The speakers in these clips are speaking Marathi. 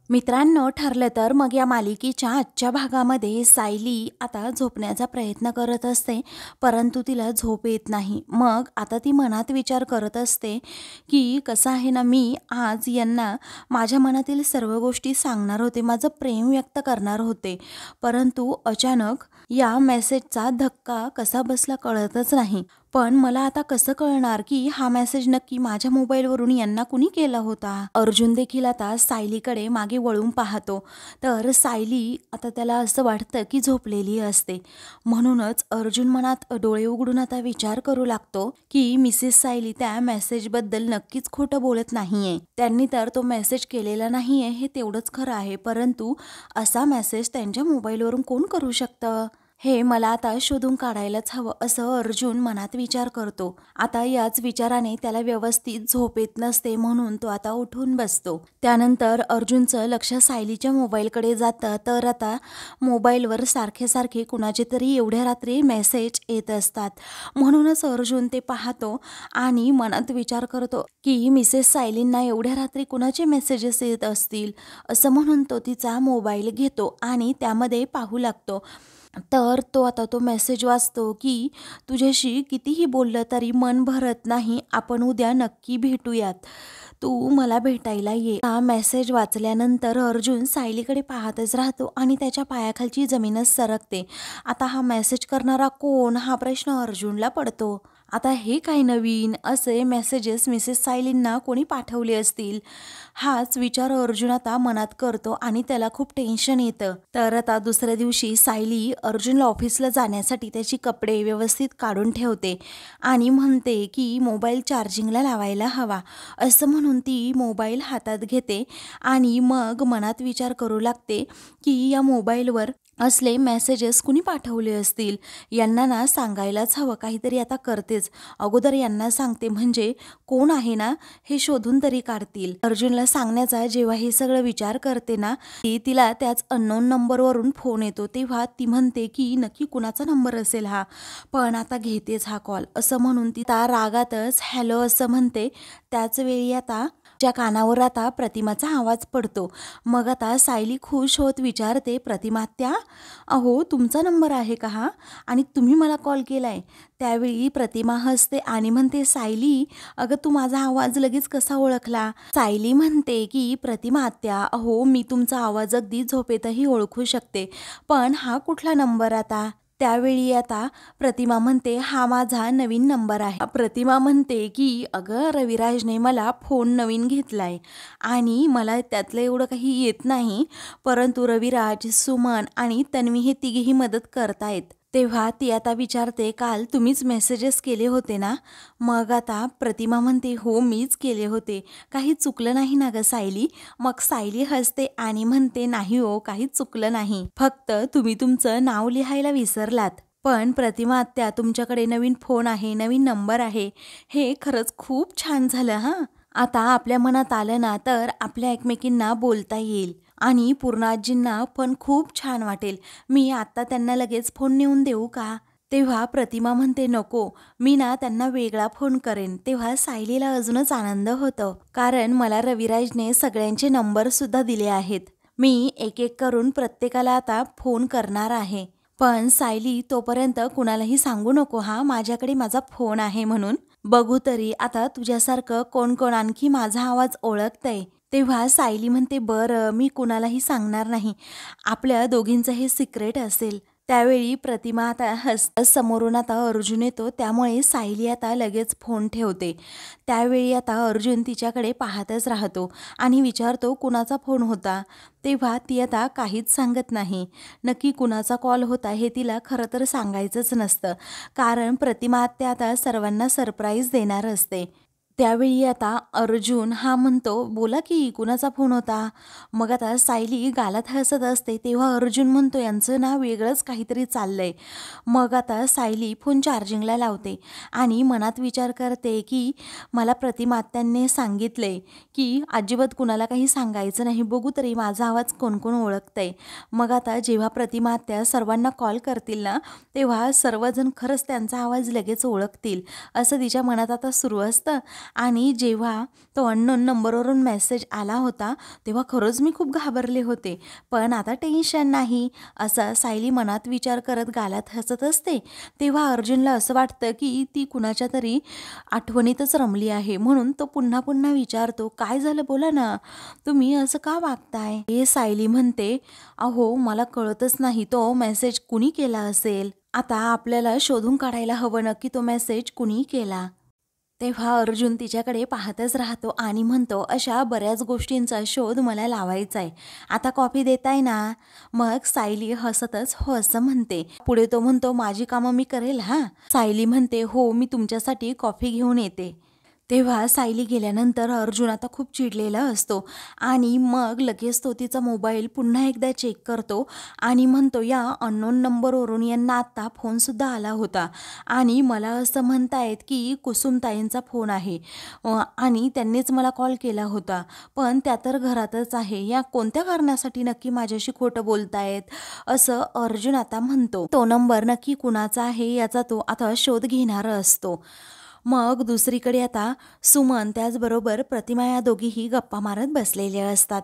मित्रांनो, ठरलं तर मग या मालिकेच्या आजच्या भागामध्ये सायली आता झोपण्याचा प्रयत्न करत असते, परंतु तिला झोप येत नाही. मग आता ती मनात विचार करत असते की कसं आहे ना, मी आज यांना माझ्या मनातील सर्व गोष्टी सांगणार होते, माझं प्रेम व्यक्त करणार होते, परंतु अचानक या मेसेजचा धक्का कसा बसला कळतच नाही. पण मला आता कसं कळणार की हा मेसेज नक्की माझ्या मोबाईलवरून यांना कुणी केला होता. अर्जुन देखील आता सायलीकडे मागे वळून पाहतो, तर सायली आता त्याला असं वाटतं की झोपलेली असते. म्हणूनच अर्जुन मनात डोळे उघडून आता विचार करू लागतो की मिसेस सायली त्या मेसेजबद्दल नक्कीच खोटं बोलत नाहीये. त्यांनी तर तो मेसेज केलेला नाहीये हे तेवढंच खरं आहे, परंतु असा मेसेज त्यांच्या मोबाईलवरून कोण करू शकतं हे मला आता शोधून काढायलाच हवं, असं अर्जुन मनात विचार करतो. आता याच विचाराने त्याला व्यवस्थित झोप येत नसते, म्हणून तो आता उठून बसतो. त्यानंतर अर्जुनचं लक्ष सायलीच्या मोबाईलकडे जातं, तर आता मोबाईलवर सारखे सारखे कुणाचे तरी एवढ्या रात्री मेसेज येत असतात. म्हणूनच अर्जुन ते पाहतो आणि मनात विचार करतो की मिसेस सायलींना एवढ्या रात्री कुणाचे मेसेजेस येत असतील, असं म्हणून तो तिचा मोबाईल घेतो आणि त्यामध्ये पाहू लागतो. तर तो मेसेज वाचतो की तुझ्याशी कितीही बोललं तरी मन भरत नाही, आपण उद्या नक्की भेटूयात, तू मला भेटायला ये. हा मेसेज वाचल्यानंतर अर्जुन सायलीकडे पाहतच राहतो आणि त्याच्या पायाखालची जमीनच सरकते. आता हा मेसेज करणारा कोण, हा प्रश्न अर्जुनला पडतो. आता हे काय नवीन असे मेसेजेस मिसेस सायलींना कोणी पाठवले असतील, हाच विचार अर्जुन आता मनात करतो आणि त्याला खूप टेन्शन येतं. तर आता दुसऱ्या दिवशी सायली अर्जुनला ऑफिसला जाण्यासाठी त्याची कपडे व्यवस्थित काढून ठेवते आणि म्हणते की मोबाईल चार्जिंगला लावायला हवा, असं म्हणून ती मोबाईल हातात घेते आणि मग मनात विचार करू लागते की या मोबाईलवर असले मेसेजेस कुणी पाठवले असतील, यांना ना सांगायलाच हवं, काहीतरी आता करतेच, अगोदर यांना सांगते म्हणजे कोण आहे ना हे शोधून तरी काढतील. अर्जुनला सांगण्याचा जेव्हा हे सगळं विचार करते ना, तिला त्याच अननोन नंबरवरून फोन येतो. तेव्हा ती म्हणते की नक्की कुणाचा नंबर असेल हा, पण आता घेतेच हा कॉल, असं म्हणून ती त्या रागातच हॅलो असं म्हणते. त्याच वेळी आता च्या कानावर आता प्रतिमाचा आवाज पडतो. मग आता सायली खुश होत विचारते, प्रतिमा त्या, अहो तुमचा नंबर आहे का हा, आणि तुम्ही मला कॉल केलाय. त्यावेळी प्रतिमा हसते आणि म्हणते, सायली अगं तू माझा आवाज लगेच कसा ओळखला. सायली म्हणते की प्रतिमा आत्या, अहो मी तुमचा आवाज अगदी झोपेतही ओळखू शकते, पण हा कुठला नंबर आता. त्यावेळी आता प्रतिमा म्हणते, हा माझा नवीन नंबर आहे. प्रतिमा म्हणते की अगं रविराजने मला फोन नवीन घेतलाय आणि मला त्यातलं एवढं काही येत नाही, परंतु रविराज, सुमन आणि तन्वी हे तिघेही मदत करतायत. तेव्हा ती आता विचारते, काल तुम्हीच मेसेजेस केले होते ना. मग आता प्रतिमा म्हणते, हो मीच केले होते, काही चुकलं नाही ना ग सायली. मग सायली हसते आणि म्हणते, नाही हो काहीच चुकलं नाही, फक्त तुम्ही तुमचं नाव लिहायला विसरलात. पण प्रतिमा आत्या, तुमच्याकडे नवीन फोन आहे, नवीन नंबर आहे, हे खरंच खूप छान झालं हां. आता आपल्या मनात आलं ना तर आपल्या एकमेकींना बोलता येईल आणि पूर्णाजींना पण खूप छान वाटेल. मी आत्ता त्यांना लगेच फोन नेऊन देऊ का. तेव्हा प्रतिमा म्हणते, नको, मी ना त्यांना वेगळा फोन करेन. तेव्हा सायलीला अजूनच आनंद होतो, कारण मला रविराजने सगळ्यांचे नंबर सुद्धा दिले आहेत. मी एक एक करून प्रत्येकाला आता फोन करणार आहे. पण सायली तोपर्यंत कुणालाही सांगू नको हा, माझ्याकडे माझा फोन आहे म्हणून. बघू तरी आता तुझ्यासारखं कोण कोण आणखी माझा आवाज ओळखतंय. तेव्हा सायली म्हणते, बरं मी कुणालाही सांगणार नाही, आपल्या दोघींचं हे सिक्रेट असेल. त्यावेळी प्रतिमा आता समोरून आता अर्जुन येतो, त्यामुळे सायली आता लगेच फोन ठेवते. त्यावेळी आता अर्जुन तिच्याकडे पाहतच राहतो आणि विचारतो, कुणाचा फोन होता. तेव्हा ती आता काहीच सांगत नाही. नक्की कुणाचा कॉल होता हे तिला खरं तर सांगायचंच नसतं, कारण प्रतिमा आत्या आता सर्वांना सरप्राईज देणार असते. त्यावेळी आता अर्जुन हा म्हणतो, बोला की कुणाचा फोन होता. मग आता सायली गालात हसत असते. तेव्हा अर्जुन म्हणतो, यांचं ना वेगळंच काहीतरी चाललंय. मग आता सायली फोन चार्जिंगला लावते आणि मनात विचार करते की मला प्रतिमा आत्यांनी सांगितलंय की अजिबात कुणाला काही सांगायचं नाही, बघू तरी माझा आवाज कोण कोण ओळखतंय. मग आता जेव्हा प्रतिमा आत्या सर्वांना कॉल करतील ना, तेव्हा सर्वजण खरंच त्यांचा आवाज लगेच ओळखतील, असं तिच्या मनात आता सुरू असतं. आणि जेव्हा तो अननोन नंबरवरून मेसेज आला होता तेव्हा खरंच मी खूप घाबरले होते. पण आता टेन्शन नाही, असा सायली मनात विचार करत गालात हसत असते. तेव्हा अर्जुनला असं वाटतं की ती कुणाच्या तरी आठवणीतच रमली आहे. म्हणून तो पुन्हा पुन्हा विचारतो, काय झालं बोला ना, तुम्ही असं का वागताय? हे सायली म्हणते, अहो मला कळतच नाही तो मेसेज कुणी केला असेल. आता आपल्याला शोधून काढायला हवं नक्की तो मेसेज कुणी केला. तेव्हा अर्जुन तिच्याकडे पाहतच राहतो आणि म्हणतो, अशा बऱ्याच गोष्टींचा शोध मला लावायचा आहे. आता कॉफी देताय ना? मग सायली हसतच हो असं म्हणते. पुढे तो म्हणतो, माझी कामं मी करेल हां. सायली म्हणते, हो मी तुमच्यासाठी कॉफी घेऊन येते. तेव्हा सायली गेल्यानंतर अर्जुन आता खूप चिडलेला असतो आणि मग लगेच तो तिचा मोबाईल पुन्हा एकदा चेक करतो आणि म्हणतो, या अननोन नंबरवरून यांना आत्ता फोनसुद्धा आला होता आणि मला असं म्हणतायत की कुसुमताईंचा फोन आहे आणि त्यांनीच मला कॉल केला होता. पण त्या तर घरातच आहे. या कोणत्या कारणासाठी नक्की माझ्याशी खोटं बोलतायत? असं अर्जुन आता म्हणतो. तो नंबर नक्की कुणाचा आहे याचा तो आता शोध घेणार असतो. मग दुसरीकडे आता सुमन त्याचबरोबर प्रतिमा या दोघीही गप्पा मारत बसलेल्या असतात.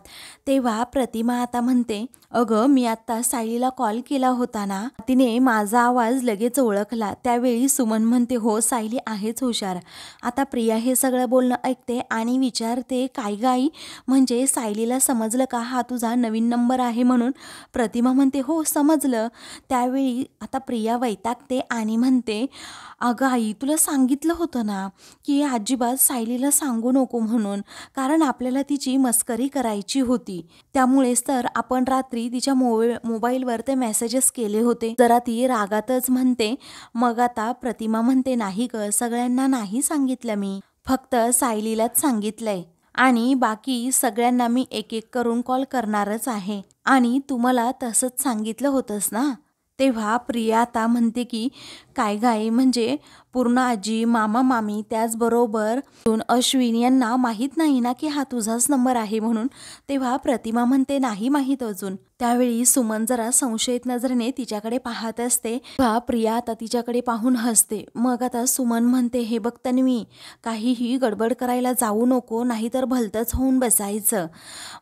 तेव्हा प्रतिमा आता म्हणते, अगं मी आत्ता सायलीला कॉल केला होता ना, तिने माझा आवाज लगेच ओळखला. त्यावेळी सुमन म्हणते, हो सायली आहेच हुशार. आता प्रिया हे सगळं बोलणं ऐकते आणि विचारते, काय गाई, म्हणजे सायलीला समजलं का हा तुझा नवीन नंबर आहे म्हणून? प्रतिमा म्हणते, हो समजलं. त्यावेळी आता प्रिया वैतागते आणि म्हणते, अगं आई तुला सांगितलं होतं ना की अजिबात सायलीला सांगू नको म्हणून, कारण आपल्याला तिची मस्करी करायची होती. त्यामुळेच तर आपण रात्री तिच्या मोबाईलवर ते मेसेजेस केले होते. जरा ती रागातच म्हणते. मग आता प्रतिमा म्हणते, नाही ग, सगळ्यांना नाही सांगितलं मी, फक्त सायलीलाच सांगितलंय आणि बाकी सगळ्यांना मी एक एक करून कॉल करणारच आहे आणि तुम्हाला तसंच सांगितलं होतंस ना. तेव्हा प्रिया आता म्हणते की काय गाय, म्हणजे पूर्ण आजी, मामा मामी त्याचबरोबर अश्विन यांना माहीत नाही ना की हा तुझाच नंबर आहे म्हणून? तेव्हा प्रतिमा म्हणते, नाही माहीत अजून. त्यावेळी सुमन जरा संशयित नजरेने तिच्याकडे पाहत असते. तेव्हा प्रिया आता तिच्याकडे पाहून हसते. मग आता सुमन म्हणते, हे बघ तन्वी, काहीही गडबड करायला जाऊ नको, नाहीतर भलतंच होऊन बसायचं.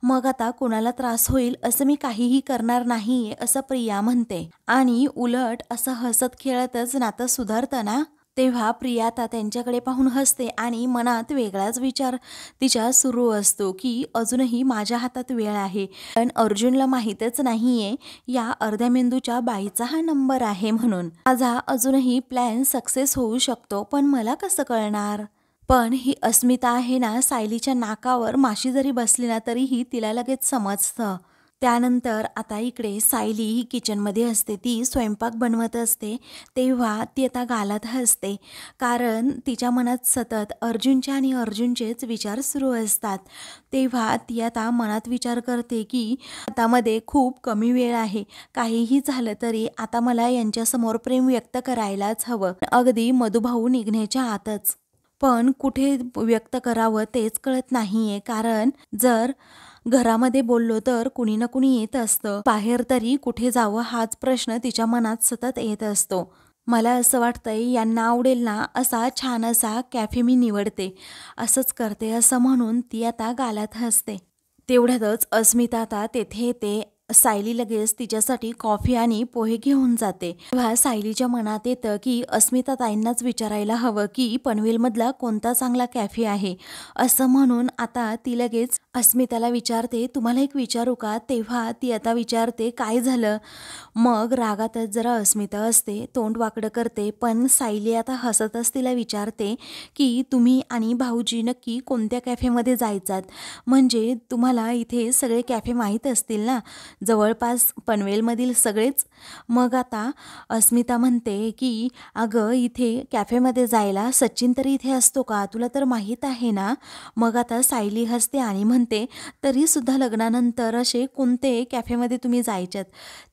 मग आता कोणाला त्रास होईल असं मी काहीही करणार नाहीये असं प्रिया म्हणते आणि उलट असं हसत खेळतच नातं सुधारतं ना. तेव्हा प्रिया आता त्यांच्याकडे पाहून हसते आणि मनात वेगळाच विचार तिच्या सुरू असतो की अजूनही माझ्या हातात वेळ आहे, पण अर्जुनला माहीतच नाहीये या अर्ध्या मेंदूच्या बाईचा हा नंबर आहे म्हणून. माझा अजूनही प्लॅन सक्सेस होऊ शकतो, पण मला कसं कळणार? पण ही अस्मिता आहे ना, सायलीच्या नाकावर माशी जरी बसली ना तरीही तिला लगेच समजतं. त्यानंतर आता इकडे सायली ही किचनमध्ये असते, ती स्वयंपाक बनवत असते. तेव्हा ती आता गालात हसते, कारण तिच्या मनात सतत अर्जुनचे आणि अर्जुनचेच विचार सुरू असतात. तेव्हा ती आता मनात विचार करते की हातामध्ये खूप कमी वेळ आहे, काहीही झालं तरी आता मला यांच्यासमोर प्रेम व्यक्त करायलाच हवं, अगदी मधुभाऊ निघण्याच्या आतच. पण कुठे व्यक्त करावं तेच कळत नाहीये, कारण जर घरामध्ये बोललो तर कुणी ना कुणी येत असतं, बाहेर तरी कुठे जावं हाच प्रश्न तिच्या मनात सतत येत असतो. मला असं वाटतंय यांना आवडेल ना असा छान असा कॅफे मी निवडते, असंच करते असं म्हणून ती आता गालात हसते. तेवढ्यातच अस्मिता आता तेथे येते. सायली लगेच तिच्यासाठी कॉफी आणि पोहे घेऊन जाते. तेव्हा सायलीच्या मनात येतं की अस्मिता ताईंनाच विचारायला हवं की पनवेलमधला कोणता चांगला कॅफे आहे असं म्हणून. आता ती लगेच अस्मिताला विचारते, तुम्हाला एक विचारू का? तेव्हा ती आता विचारते, काय झालं? मग रागातच जरा अस्मिता असते, तोंड वाकडं करते, पण सायली आता हसतच तिला विचारते की तुम्ही आणि भाऊजी नक्की कोणत्या कॅफेमध्ये जायचात? म्हणजे तुम्हाला इथे सगळे कॅफे माहीत असतील ना, जवळपास पनवेलमधील सगळेच? मग आता अस्मिता म्हणते की अगं इथे कॅफेमध्ये जायला सचिन तरी इथे असतो का, तुला तर माहीत आहे ना. मग आता सायली हसते आणि म्हणते, तरीसुद्धा लग्नानंतर असे कोणते कॅफेमध्ये तुम्ही जायच्यात?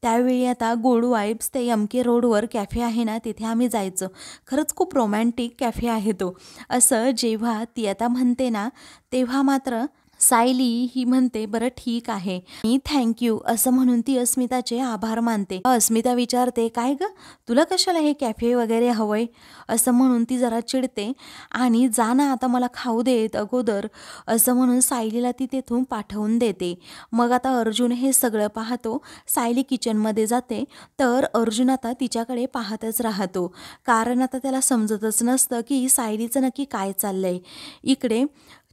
त्यावेळी आता गुड वाईब्स ते MK रोडवर कॅफे आहे ना, तिथे आम्ही जायचो, खरंच खूप रोमॅन्टिक कॅफे आहे तो. असं जेव्हा ती आता म्हणते ना, तेव्हा मात्र सायली ही म्हणते बरं ठीक आहे मी थँक्यू असं म्हणून ती अस्मिताचे आभार मानते. अस्मिता विचारते काय ग तुला कशाला हे कॅफे वगैरे हवंय असं म्हणून ती जरा चिडते आणि जा ना आता मला खाऊ देत अगोदर असं म्हणून सायलीला ती तेथून पाठवून देते. मग आता अर्जुन हे सगळं पाहतो. सायली किचनमध्ये जाते तर अर्जुन आता तिच्याकडे पाहतच राहतो कारण आता त्याला समजतच नसतं की सायलीचं नक्की काय चाललंय. इकडे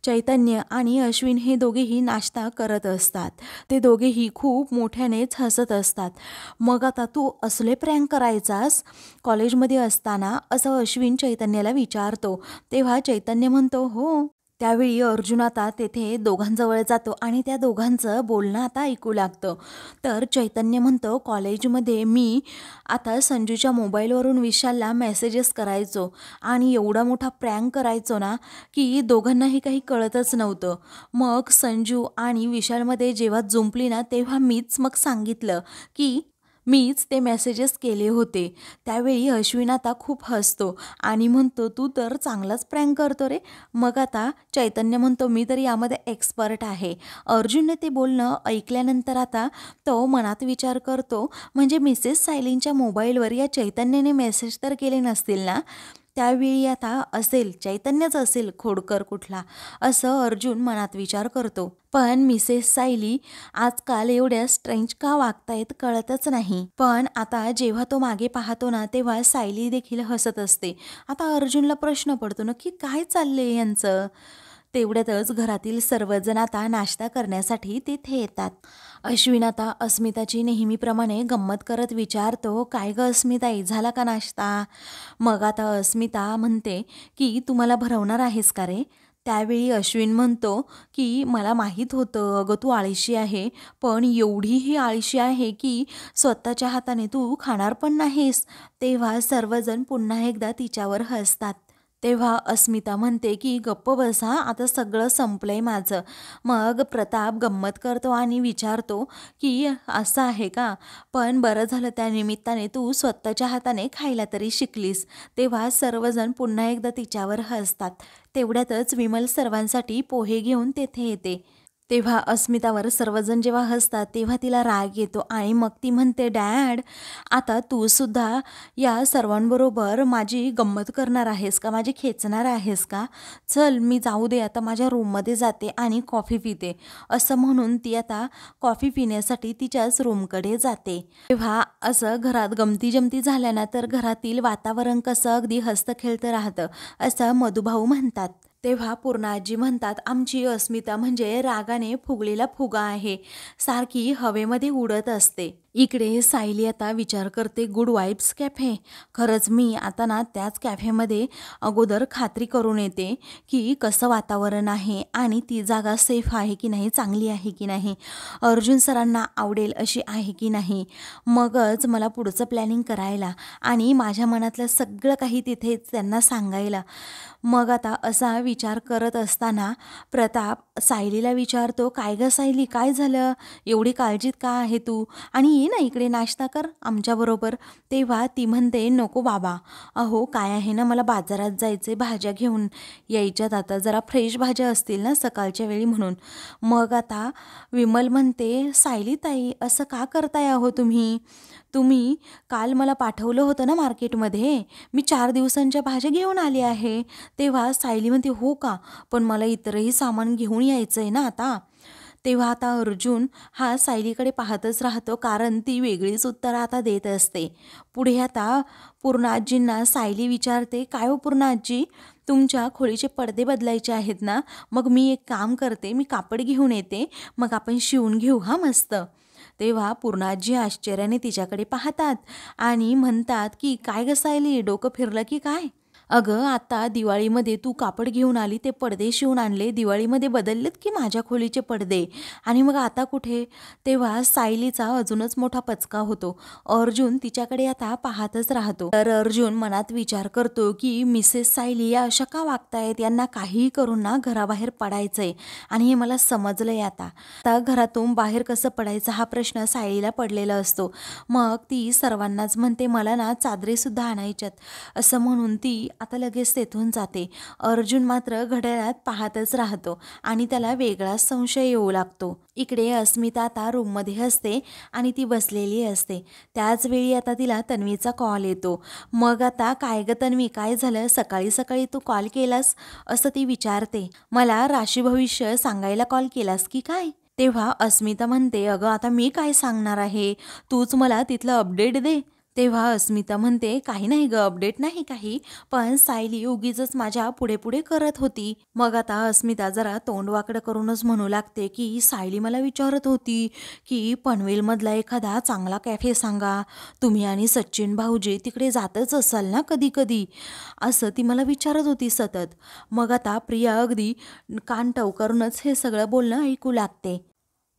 चैतन्य आणि अश्विन हे दोघेही नाश्ता करत असतात. ते दोघेही खूप मोठ्यानेच हसत असतात. मग आता तू असले प्रँक करायचास कॉलेजमध्ये असताना असं अश्विन चैतन्याला विचारतो. तेव्हा चैतन्य म्हणतो हो. त्यावेळी अर्जुन आता तेथे दोघांजवळ जातो आणि त्या दोघांचं बोलणं आता ऐकू लागतं. तर चैतन्य म्हणतो कॉलेजमध्ये मी आता संजूच्या मोबाईलवरून विशालला मेसेजेस करायचो आणि एवढा मोठा प्रँक करायचो ना की दोघांनाही काही कळतच नव्हतं. मग संजू आणि विशालमध्ये जेव्हा जुंपली ना तेव्हा मीच मग सांगितलं की मीच ते मेसेजेस केले होते. त्यावेळी अश्विन आता खूप हसतो आणि म्हणतो तू तर चांगलाच प्रँक करतो रे. मग आता चैतन्य म्हणतो मी तर यामध्ये एक्सपर्ट आहे. अर्जुनने ते बोलणं ऐकल्यानंतर आता तो मनात विचार करतो म्हणजे मिसेस सायलींच्या मोबाईलवर या चैतन्याने मेसेज तर केले नसतील ना. त्यावेळी आता असेल चैतन्यच असेल खोडकर कुठला असं अर्जुन मनात विचार करतो. पण मिसेस सायली आजकाल एवढ्या स्ट्रेंज का वागतायत कळतच नाही. पण आता जेव्हा तो मागे पाहतो ना तेव्हा सायली देखील हसत असते. आता अर्जुनला प्रश्न पडतो नक्की काय चाललंय यांचं. तेवढ्यातच घरातील सर्वजण आता नाश्ता करण्यासाठी तिथे येतात. अश्विन आता अस्मिताची नेहमीप्रमाणे गंमत करत विचारतो काय ग अस्मिताई झाला का नाश्ता. मग आता अस्मिता म्हणते की तू मला भरवणार आहेस का रे. त्यावेळी अश्विन म्हणतो की मला माहीत होतं अगं तू आळशी आहे पण एवढीही आळशी आहे की स्वतःच्या हाताने तू खाणार पण नाहीस. तेव्हा सर्वजण पुन्हा एकदा तिच्यावर हसतात. तेव्हा अस्मिता म्हणते की गप्प बसा आता सगळं संपलंय माझं. मग प्रताप गंमत करतो आणि विचारतो की असं आहे का पण बरं झालं त्या निमित्ताने तू स्वतःच्या हाताने खायला तरी शिकलीस. तेव्हा सर्वजण पुन्हा एकदा तिच्यावर हसतात. तेवढ्यातच विमल सर्वांसाठी पोहे घेऊन तेथे येते. तेव्हा अस्मितावर सर्वजण जेव्हा हसतात तेव्हा तिला राग येतो आणि मग ती म्हणते डॅड आता तू सुद्धा या सर्वांबरोबर माझी गंमत करणार आहेस का माझी खेचणार आहेस का. चल मी जाऊ दे आता माझ्या रूममध्ये जाते आणि कॉफी पिते असं म्हणून ती आता कॉफी पिण्यासाठी तिच्याच रूमकडे जाते. तेव्हा असं घरात गमती जमती झाल्या ना तर घरातील वातावरण कसं अगदी हसतं राहतं असं मधुभाऊ म्हणतात. तेव्हा पूर्णाजी म्हणतात आमची अस्मिता म्हणजे रागाने फुगलेला फुगा आहे सारखी हवेमध्ये उडत असते. इकडे सायली आता विचार करते गुड वाईब्स कॅफे. खरंच मी आता ना त्याच कॅफेमध्ये अगोदर खात्री करून येते की कसं वातावरण आहे आणि ती जागा सेफ आहे की नाही चांगली आहे की नाही अर्जुन सरांना आवडेल अशी आहे की नाही. मगच मला पुढचं प्लॅनिंग करायला आणि माझ्या मनातलं सगळं काही तिथेच त्यांना सांगायला. मग आता असा विचार करत असताना प्रताप सायलीला विचारतो काय ग सायली काय झालं एवढी काळजीत का आहे तू आणि ये ना इकडे नाश्ता कर आमच्याबरोबर. तेव्हा ती म्हणते नको बाबा अहो काय आहे ना मला बाजारात जायचे भाज्या घेऊन यायच्यात आता जरा फ्रेश भाज्या असतील ना सकाळच्या वेळी म्हणून. मग आता विमल म्हणते सायली ताई असं का करताय अहो तुम्ही काल मला पाठवलं होतं ना मार्केटमध्ये मी 4 दिवसांच्या भाज्या घेऊन आली आहे. तेव्हा सायली म्हणते हो का पण मला इतरही सामान घेऊन यायचं आहे ना आता. तेव्हा आता अर्जुन हा सायलीकडे पाहतच राहतो कारण ती वेगळीच उत्तरं आता देत असते. पुढे आता पूर्णाजींना सायली विचारते काय हो पूर्णाजी तुमच्या खोलीचे पडदे बदलायचे आहेत ना मग मी एक काम करते मी कापड घेऊन येते मग आपण शिवून घेऊ हा मस्त. तेव्हा पूर्णाजी आश्चर्याने तिच्याकडे पाहतात आणि म्हणतात की काय ग सायली डोकं फिरलं की काय. अगं आता दिवाळीमध्ये तू कापड घेऊन आली ते पडदे शिवून आणले दिवाळीमध्ये बदललेत की माझ्या खोलीचे पडदे आणि मग आता कुठे. तेव्हा सायलीचा अजूनच मोठा पचका होतो. अर्जुन तिच्याकडे आता पाहतच राहतो. तर अर्जुन मनात विचार करतो की मिसेस सायली या अशा का वागतायत यांना काहीही करून ना घराबाहेर पडायचंय आणि हे मला समजलंय. आता घरातून बाहेर कसं पडायचं हा प्रश्न सायलीला पडलेला असतो. मग ती सर्वांनाच म्हणते मला ना चादरे सुद्धा आणायच्यात असं म्हणून ती आता लगेच तेथून जाते. अर्जुन मात्र घड्याळात पाहतच राहतो आणि त्याला वेगळाच संशय येऊ लागतो. इकडे अस्मिता आता रूममध्ये असते आणि ती बसलेली असते. त्याच वेळी आता तिला तन्वीचा कॉल येतो. मग आता काय ग तन्वी, काय झालं? सकाळी सकाळी तू कॉल केलास असं ती विचारते. मला राशी भविष्य सांगायला कॉल केलास की काय? तेव्हा अस्मिता म्हणते, अगं आता मी काय सांगणार आहे, तूच मला तिथलं अपडेट दे. तेव्हा अस्मिता म्हणते, काही नाही ग, अपडेट नाही काही, पण सायली उगीचच माझ्या पुढे पुढे करत होती. मग आता अस्मिता जरा तोंड वाकडं करूनच म्हणू लागते की सायली मला विचारत होती की पनवेलमधला एखादा चांगला कॅफे सांगा, तुम्ही आणि सचिन भाऊजी तिकडे जातच असाल ना कधी कधी, असं ती मला विचारत होती सतत. मग आता प्रिया अगदी कान टवकारूनच हे सगळं बोलणं ऐकू लागते.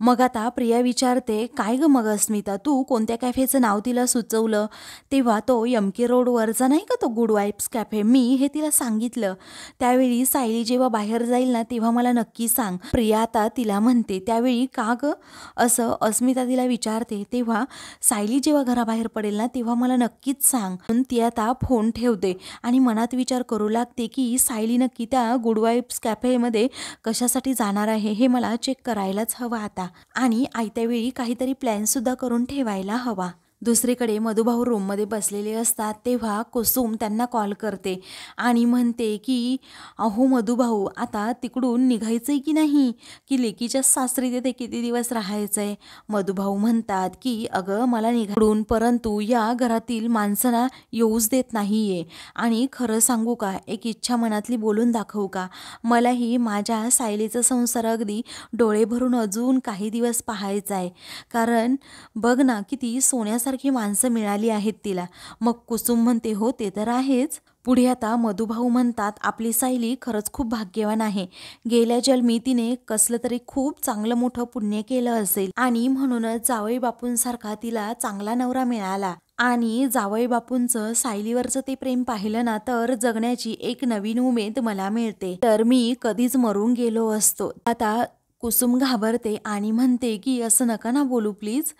मग आता प्रिया विचारते, काय ग मग अस्मिता, तू कोणत्या कॅफेचं नाव तिला सुचवलं? तेव्हा तो MK रोडवरचा नाही का तो गुड वाईब्स कॅफे, मी हे तिला सांगितलं. त्यावेळी सायली जेव्हा बाहेर जाईल ना तेव्हा मला नक्की सांग. प्रिया आता तिला म्हणते. त्यावेळी का ग असं अस्मिता तिला विचारते. तेव्हा सायली जेव्हा घराबाहेर पडेल ना तेव्हा मला नक्कीच सांग. म्हणून ती आता फोन ठेवते आणि मनात विचार करू लागते की सायली नक्की त्या गुड वाईब्स कॅफेमध्ये कशासाठी जाणार आहे हे मला चेक करायलाच हवं आता. आणि आयत्या वेळी काहीतरी प्लॅन सुद्धा करून ठेवायला हवा. दुसरीकडे मधुभाऊ रूममध्ये बसलेले असतात. तेव्हा कुसुम त्यांना कॉल करते आणि म्हणते की अहो मधुभाऊ, आता तिकडून निघायचंय की नाही, की लेकीच्या सासरी तिथे किती दिवस राहायचंय? मधुभाऊ म्हणतात की अगं मला निघाडून, परंतु या घरातील माणसांना येऊच देत नाहीये. आणि खरं सांगू का, एक इच्छा मनातली बोलून दाखवू का, मलाही माझ्या सायलीचा संसार अगदी डोळे भरून अजून काही दिवस पाहायचा आहे. कारण बघ ना किती सोन्यासारखी माणसं मिळाली आहेत तिला. मग कुसुम म्हणते, हो ते तर आहेच. पुढे आता मधुभाऊ म्हणतात, आपली सायली खरंच खूप भाग्यवान आहे. गेल्या जन्मी तिने कसलं तरी खूप चांगलं मोठं पुण्य केलं असेल आणि म्हणूनच जावई बापूंसारखा तिला चांगला नवरा मिळाला. आणि जावई बापूंचं सायलीवरचं ते प्रेम पाहिलं ना तर जगण्याची एक नवीन उमेद मला मिळते. तर मी कधीच मरून गेलो असतो. आता कुसुम घाबरते आणि म्हणते की असं नका ना बोलू प्लीज.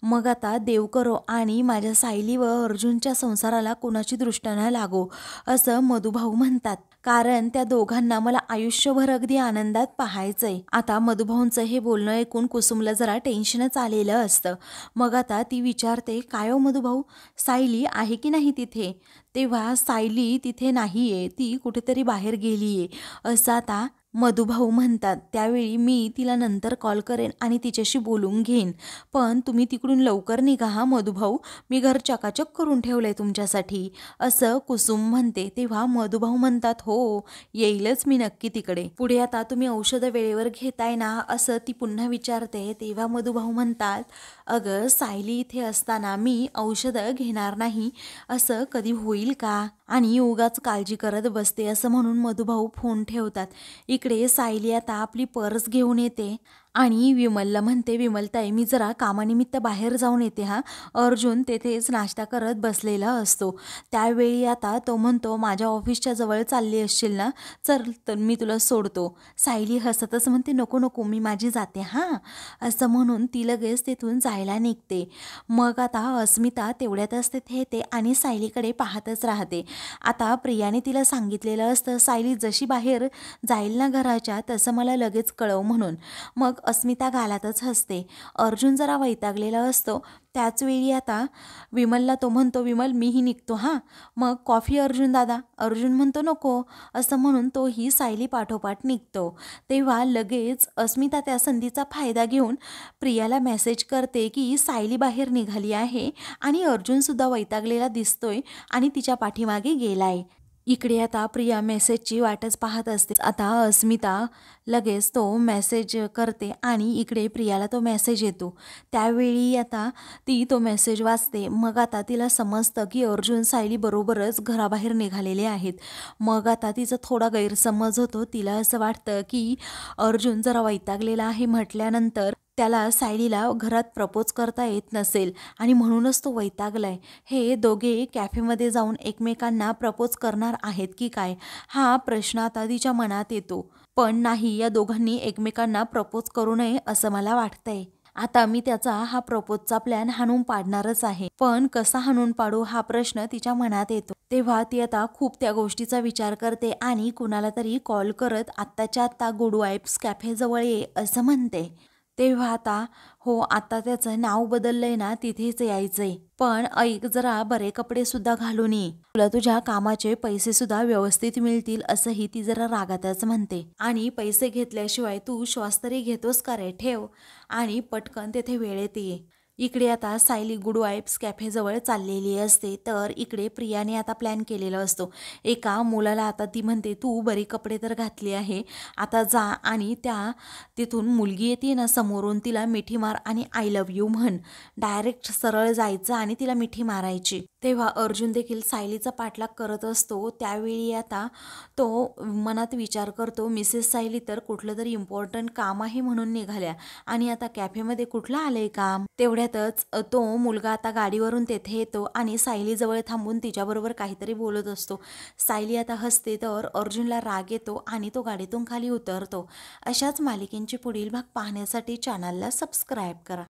मग आता देव करो आणि माझ्या सायली व अर्जुनच्या संसाराला कोणाची दृष्ट न लागो असं मधुभाऊ म्हणतात. कारण त्या दोघांना मला आयुष्यभर अगदी आनंदात पाहायचंय. आता मधुभाऊंचं हे बोलणं ऐकून कुसुमला जरा टेन्शनच आलेलं असतं. मग आता ती विचारते, काय हो मधुभाऊ, सायली आहे की नाही तिथे? तेव्हा सायली तिथे नाहीये, ती कुठेतरी बाहेर गेलीये असं आता मधुभाऊ म्हणतात. त्यावेळी मी तिला नंतर कॉल करेन आणि तिच्याशी बोलून घेईन, पण तुम्ही तिकडून लवकर निघा हा मधुभाऊ, मी घर चकाचक करून ठेवलंय तुमच्यासाठी असं कुसुम म्हणते. तेव्हा मधुभाऊ म्हणतात, हो येईलच मी नक्की तिकडे. पुढे आता तुम्ही औषधं वेळेवर घेताय ना असं ती पुन्हा विचारते. तेव्हा मधुभाऊ म्हणतात, अगं सायली इथे असताना मी औषधं घेणार नाही असं कधी होईल का? आणि उगाच काळजी करत बसते असं म्हणून मधुभाऊ फोन ठेवतात. इकडे सायली आता आपली पर्स घेऊन येते आणि विमलला म्हणते, विमलताई मी जरा कामानिमित्त बाहेर जाऊन येते हा. अर्जुन तेथेच नाश्ता करत बसलेला असतो. त्यावेळी आता तो म्हणतो, माझ्या ऑफिसच्या जवळ चालली असशील ना, चल तर मी तुला सोडतो. सायली हसतच म्हणते, नको नको मी माझी जाते हां असं म्हणून ती लगेच तिथून जायला निघते. मग आता अस्मिता तेवढ्यातच तिथे येते आणि सायलीकडे पाहतच राहते. आता प्रियाने तिला सांगितलेलं असतं, सायली जशी बाहेर जाईल ना घराच्या तसं मला लगेच कळव म्हणून. मग अस्मिता गालातच हसते. अर्जुन जरा वैतागलेला असतो. त्याचवेळी आता विमलला तो म्हणतो, विमल मीही निघतो हां, मग कॉफी अर्जुन दादा. अर्जुन म्हणतो नको असं म्हणून तोही सायली पाठोपाठ निघतो. तेव्हा लगेच अस्मिता त्या संधीचा फायदा घेऊन प्रियाला मेसेज करते की सायली बाहेर निघाली आहे आणि अर्जुनसुद्धा वैतागलेला दिसतोय आणि तिच्या पाठीमागे गेलाय. इकडे आता प्रिया मेसेजची वाटच पाहत असते. आता अस्मिता लगेच तो मेसेज करते आणि इकडे प्रियाला तो मेसेज येतो. त्यावेळी आता ती तो मेसेज वाचते. मग आता तिला समजतं की अर्जुन सायली बरोबरच घराबाहेर निघालेले आहेत. मग आता तिचा थोडा गैरसमज होतो. तिला असं वाटतं की अर्जुन जरा वैतागलेला आहे म्हटल्यानंतर त्याला सायलीला घरात प्रपोज करता येत नसेल आणि म्हणूनच तो वैतागलाय. हे दोघे कॅफेमध्ये जाऊन एकमेकांना प्रपोज करणार आहेत की काय हा प्रश्न आता तिच्या मनात येतो. पण नाही, या दोघांनी एकमेकांना प्रपोज करू नये असं मला वाटतंय. आता मी त्याचा हा प्रपोजचा प्लॅन हाणून पाडणारच आहे, पण कसा हाणून पाडू हा प्रश्न तिच्या मनात येतो. तेव्हा ती आता खूप त्या गोष्टीचा विचार करते आणि कुणाला तरी कॉल करत आत्ताच्या आत्ता गुड वाइब्स कॅफेजवळ ये असं म्हणते. तेव्हा आता हो, आता त्याचं नाव बदललंय ना, तिथेच यायचंय. पण ऐक जरा बरे कपडे सुद्धा घालून ये. तुला तुझ्या कामाचे पैसे सुद्धा व्यवस्थित मिळतील असंही ती जरा रागातच म्हणते. आणि पैसे घेतल्याशिवाय तू श्वास तरी घेतोस का रे? ठेव. आणि पटकन तेथे वेळेत ये. इकडे आता सायली गुड वाइब्स कॅफेजवळ चाललेली असते, तर इकडे प्रियाने आता प्लॅन केलेला असतो. एका मुलाला आता ती म्हणते, तू बरी कपडे तर घातली आहे, आता जा आणि तिथून मुलगी येते ना समोरून, तिला मिठी मार आणि आय लव्ह यू म्हण. डायरेक्ट सरळ जायचं आणि तिला मिठी मारायची. तेव्हा अर्जुन देखील सायलीचा पाठलाग करत असतो. त्यावेळी आता तो मनात विचार करतो, मिसेस सायली तर कुठलं तरी इम्पॉर्टंट काम आहे म्हणून निघाल्या आणि आता कॅफेमध्ये कुठलं आलंय काम. तेवढ्यातच तो मुलगा आता गाडीवरून तेथे येतो आणि सायलीजवळ थांबून तिच्याबरोबर काहीतरी बोलत असतो. सायली आता हसते, तर अर्जुनला राग येतो आणि तो गाडीतून खाली उतरतो. अशाच मालिकेंचे पुढील भाग पाहण्यासाठी चॅनलला सबस्क्राईब करा.